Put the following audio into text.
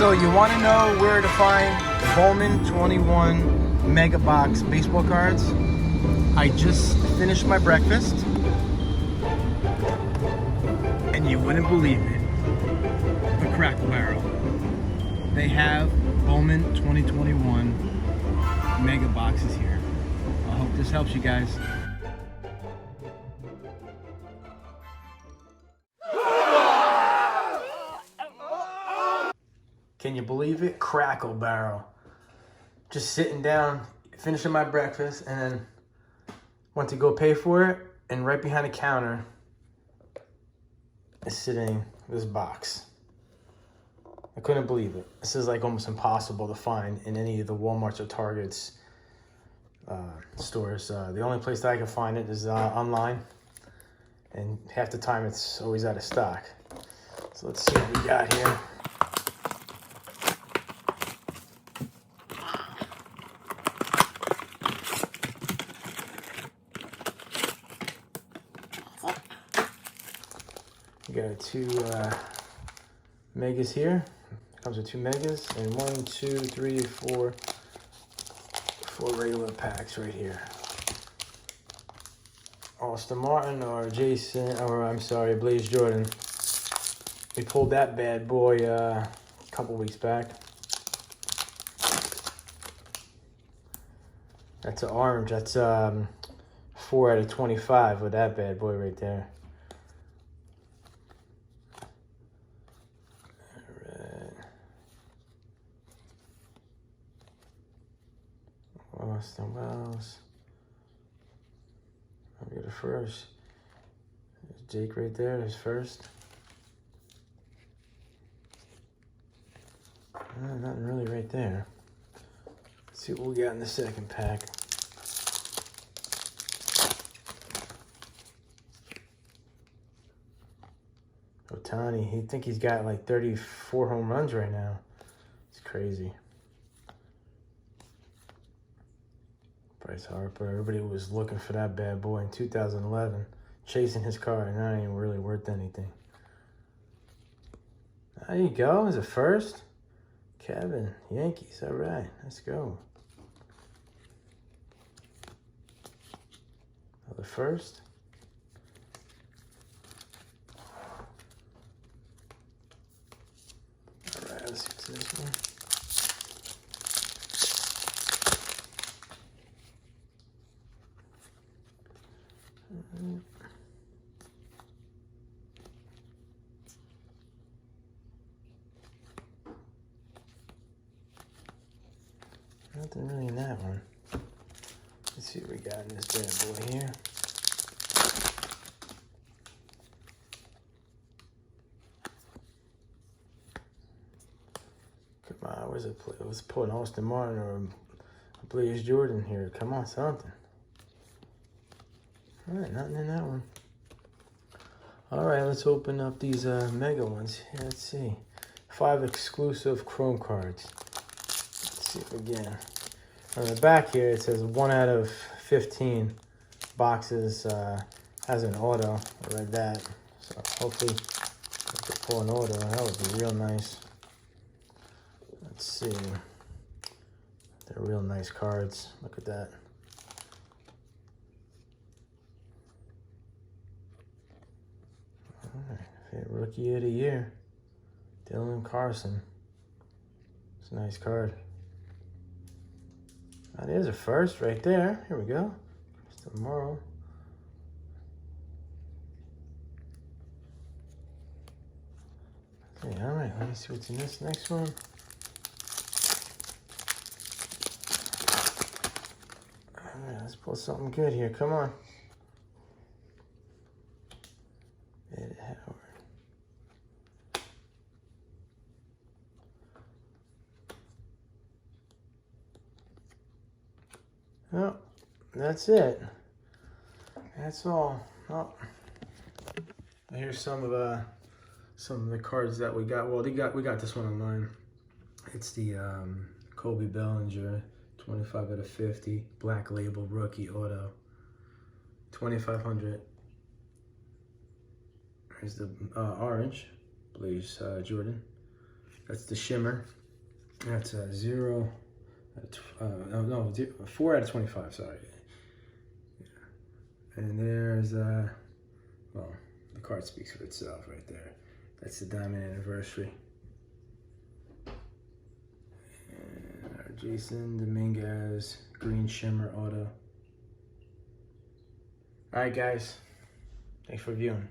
So you want to know where to find Bowman 21 Mega Box baseball cards? I just finished my breakfast, and you wouldn't believe it. The Crackle Barrel. They have Bowman 2021 Mega Boxes here. I hope this helps you guys. Can you believe it? Crackle Barrel. Just sitting down, finishing my breakfast, and then went to go pay for it, and right behind the counter is sitting this box. I couldn't believe it. This is like almost impossible to find in any of the Walmarts or Targets stores. The only place that I can find it is online, and half the time it's always out of stock. So let's see what we got here. We got two megas here. Comes with two megas and 1, 2, 3, 4 regular packs right here. Austin Martin or Jason, or I'm sorry, Blaze Jordan. We pulled that bad boy a couple weeks back. That's an orange. That's 4 out of 25 with that bad boy right there. Austin Wells. I'll get it first. There's Jake right there. There's first. Nothing really right there. Let's see what we got in the second pack. Ohtani, he think he's got like 34 home runs right now. It's crazy. Bryce Harper, everybody was looking for that bad boy in 2011, chasing his car, and that ain't really worth anything. There you go, is it first? Kevin, Yankees, all right, let's go. The first. All right, let's get to this one. Nothing really in that one. Let's see what we got in this bad boy here. Come on, where's it play? Let's put an Austin Martin or a Blaze Jordan here. Come on, something. All right, nothing in that one. All right, let's open up these mega ones. Yeah, let's see. 5 exclusive Chrome cards. Let's see again. On the back here, it says 1 out of 15 boxes has an auto like that. So hopefully we can pull an auto. That would be real nice. Let's see. They're real nice cards. Look at that. All right. Rookie of the year, Dylan Carson. It's a nice card. That is a first right there. Here we go. It's tomorrow. Okay, all right. Let me see what's in this next one. All right, let's pull something good here. Come on. Ed Howard. Well, that's it. That's all. Oh. Here's some of the cards that we got. Well, we got this one online. It's the Kobe Bellinger 25 out of 50 black label rookie auto. 2,500. Here's the orange Blaze Jordan. That's the shimmer. That's a 4 out of 25, sorry. And there's, well, the card speaks for itself right there. That's the Diamond Anniversary. And our Jason Dominguez Green Shimmer Auto. All right, guys. Thanks for viewing.